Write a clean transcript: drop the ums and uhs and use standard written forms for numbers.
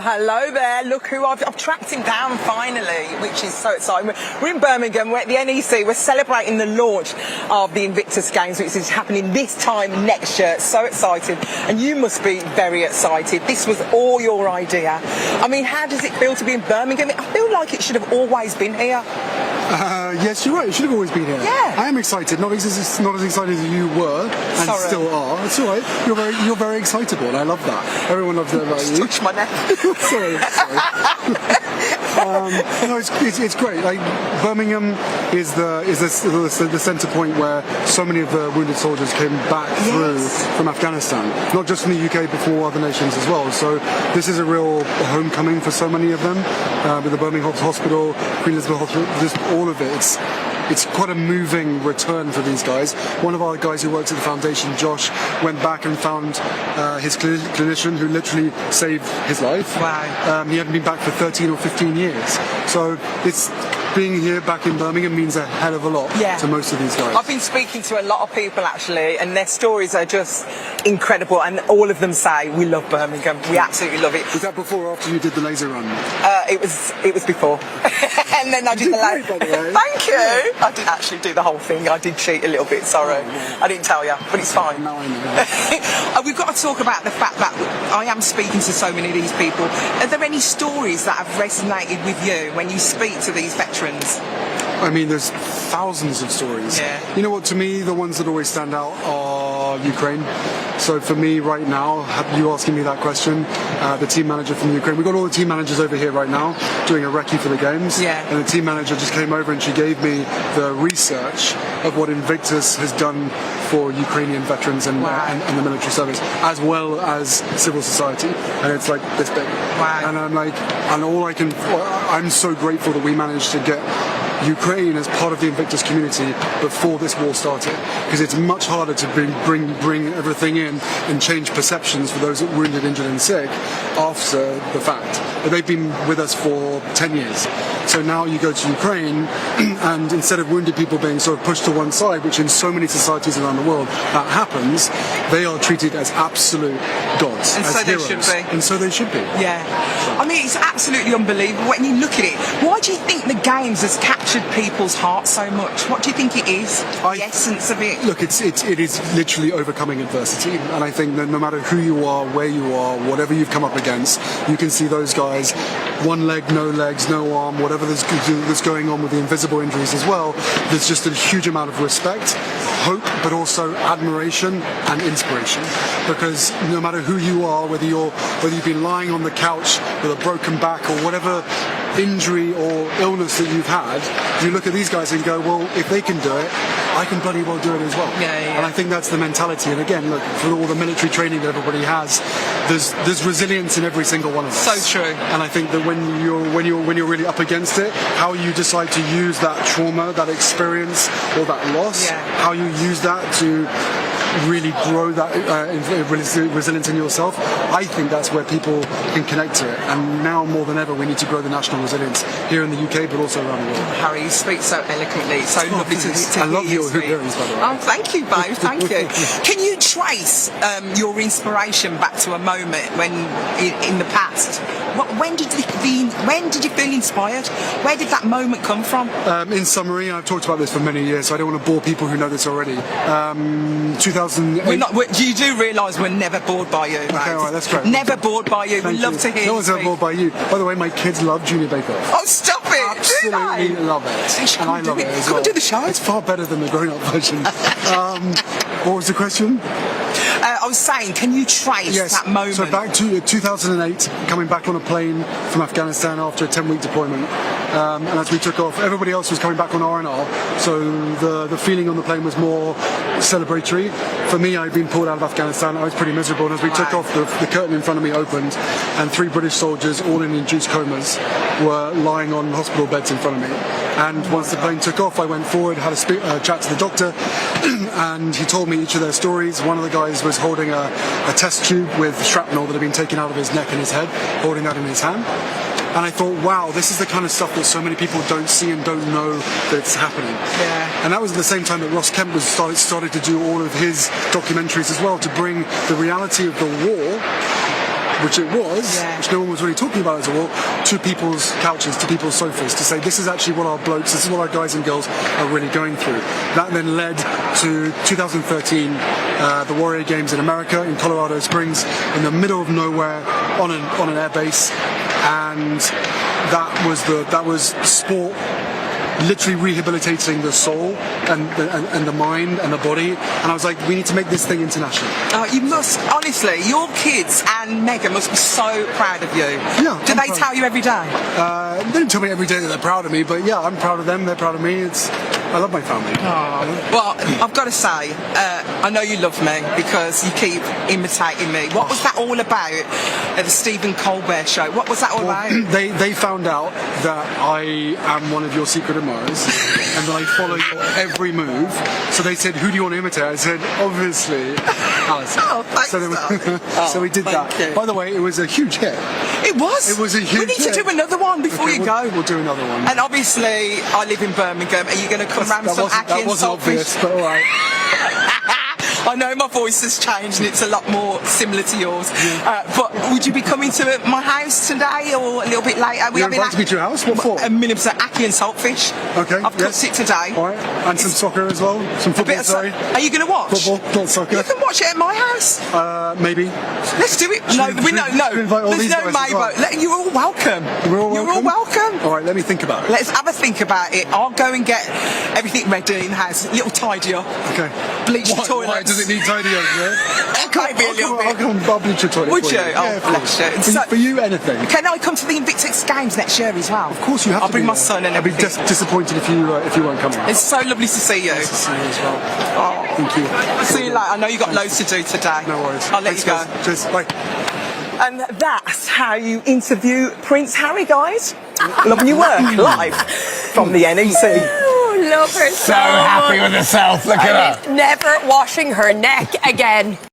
hello there. Look who I've tracked him down finally, which is so exciting. We're in Birmingham, we're at the NEC, we're celebrating the launch of the Invictus Games, which is happening this time next year. So excited. And you must be very excited. This was all your idea. I mean, how does it feel to be in Birmingham? I feel like it should have always been here. Yes, you're right. It should have always been here. Yeah. I am excited. Not as excited as you were, and still are. It's all right. You're very excitable, and I love that. Everyone loves that about you. Touch my neck. sorry. No, it's great. Like Birmingham is the centre point where so many of the wounded soldiers came back through from Afghanistan, not just from the UK, but from all other nations as well. So this is a real homecoming for so many of them. With the Birmingham Hospital, Queen Elizabeth Hospital, just all of it. It's quite a moving return for these guys. One of our guys who works at the foundation, Josh, went back and found his clinician who literally saved his life. Wow. He hadn't been back for 13 or 15 years. So it's being here back in Birmingham means a hell of a lot to most of these guys. I've been speaking to a lot of people actually, and their stories are just incredible, and all of them say we love Birmingham. We absolutely love it. Was that before or after you did the laser run? It was before. And then I did the laser. Thank you. I didn't actually do the whole thing. I did cheat a little bit, sorry. I didn't tell you, but it's fine. Now I know. We've got to talk about the fact that I am speaking to so many of these people. Are there any stories that have resonated with you when you speak to these veterans? I mean, there's thousands of stories. Yeah. You know what, to me, the ones that always stand out are Ukraine. So for me right now, you asking me that question, the team manager from Ukraine, we've got all the team managers over here right now doing a recce for the games. Yeah. And the team manager just came over and she gave me the research of what Invictus has done for Ukrainian veterans and the military service, as well as civil society. And it's like this big. Wow. And I'm like, I'm so grateful that we managed to get Ukraine as part of the Invictus community before this war started, because it's much harder to bring everything in and change perceptions for those wounded, injured and sick after the fact. But they've been with us for 10 years. So now you go to Ukraine and instead of wounded people being sort of pushed to one side, which in so many societies around the world that happens, they are treated as absolute gods, and as so heroes. they should be. And so they should be. Yeah. I mean, it's absolutely unbelievable when you look at it. Why do you think the games has captured people's hearts so much? What do you think it is? The essence of it? Look, it is literally overcoming adversity, and I think that no matter who you are, where you are, whatever you've come up against, you can see those guys, one leg, no legs, no arm, whatever that's going on with the invisible injuries as well. There's just a huge amount of respect, hope, but also admiration and inspiration, because no matter who you are, whether you've been lying on the couch with a broken back or whatever injury or illness that you've had, you look at these guys and go, well, if they can do it, I can bloody well do it as well. Yeah. And I think that's the mentality. And again, look, for all the military training that everybody has, there's resilience in every single one of us. So true. And I think that when you're really up against it, how you decide to use that trauma, that experience, or that loss, how you use that to really grow that resilience in yourself, I think that's where people can connect to it. And now more than ever, we need to grow the national resilience here in the UK, but also around the world. Harry, you speak so eloquently. It's so lovely to I love hear your hoop earrings, by the way. Oh, thank you both. Thank you. Can you trace your inspiration back to a moment when, in the past? When did you feel inspired? Where did that moment come from? In summary, I've talked about this for many years, so I don't want to bore people who know this already. 2008. You do realise we're never bored by you, right? Okay, all right, that's great. Never bored by you. We love to hear you. No one's ever bored by you. By the way, my kids love Junior Bake Off. Oh, stop it! Absolutely love it. And I love it as well. Come and do the show. It's far better than the grown-up version. What was the question? I was saying, can you trace that moment? So back to 2008, coming back on a plane from Afghanistan after a 10-week deployment. And as we took off, everybody else was coming back on R&R. So the feeling on the plane was more celebratory. For me, I'd been pulled out of Afghanistan. I was pretty miserable. And as we took off, the curtain in front of me opened, and 3 British soldiers, all in induced comas, were lying on hospital beds in front of me. And once the plane took off, I went forward, had a chat to the doctor, and he told me each of their stories. One of the guys was holding a test tube with shrapnel that had been taken out of his neck and his head, holding that in his hand. And I thought, wow, this is the kind of stuff that so many people don't see and don't know that it's happening. Yeah. And that was at the same time that Ross Kemp was started to do all of his documentaries as well, to bring the reality of the war which it was, Yeah. which no one was really talking about as a war, to people's couches, to people's sofas, to say this is actually what our blokes, this is what our guys and girls are really going through. That then led to 2013, the Warrior Games in America, in Colorado Springs, in the middle of nowhere, on an air base, and that was sport literally rehabilitating the soul and the mind and the body, and I was like, we need to make this thing international. You must, honestly, your kids and Megan must be so proud of you. Yeah, Do I'm they proud. tell you every day? They don't tell me every day that they're proud of me, but yeah, I'm proud of them, they're proud of me. I love my family. Well, I've got to say, I know you love me because you keep imitating me. What was that all about at the Stephen Colbert show? What was that all about? They found out that I am one of your secret admirers and that I follow your every move. So they said, who do you want to imitate? I said, obviously, Alison. Oh, thanks, darling. So we did thank that. you. By the way, it was a huge hit. It was. It was a huge We need hit. to do another one before Okay, you go. We'll do another one. And obviously, I live in Birmingham. Are you going to come round some ackee That and wasn't saltfish? obvious, but all right. I know my voice has changed and it's a lot more similar to yours. But would you be coming to my house today or a little bit later? You're invited me to your house? What for? A minimum ackee and saltfish. Okay. I've cooked it today. All right. And some soccer as well. Some A bit football, of sorry. Are you going to watch? Football, not soccer. You can watch it at my house. Maybe. Let's do it. Should we invite all There's these no guys as well? maybe. You're all welcome. We're all welcome? You're all welcome. All right, let me think about it. Let's have a think about it. I'll go and get everything ready in the house. A little tidy up. Okay. Bleach the toilets. Why does it need tidy up? Maybe a little bit. I'll bleach your toilet. Would for you? Yeah, Oh, of bless course. you. For you, anything. Can I come to the Invictus Games next year as well? Of course you have I'll to bring be my there. son and I'd be everything. disappointed if you weren't coming. It's so lovely to see you. Nice to see you as well. Oh. Thank you. See you later. I know you've got loads to do today. No worries. I'll let Thanks, you go. guys. Cheers. Bye. And that's how you interview Prince Harry, guys. Loving your work live from the NEC. Oh, love her so So happy much. with herself. Look at her. Never washing her neck again.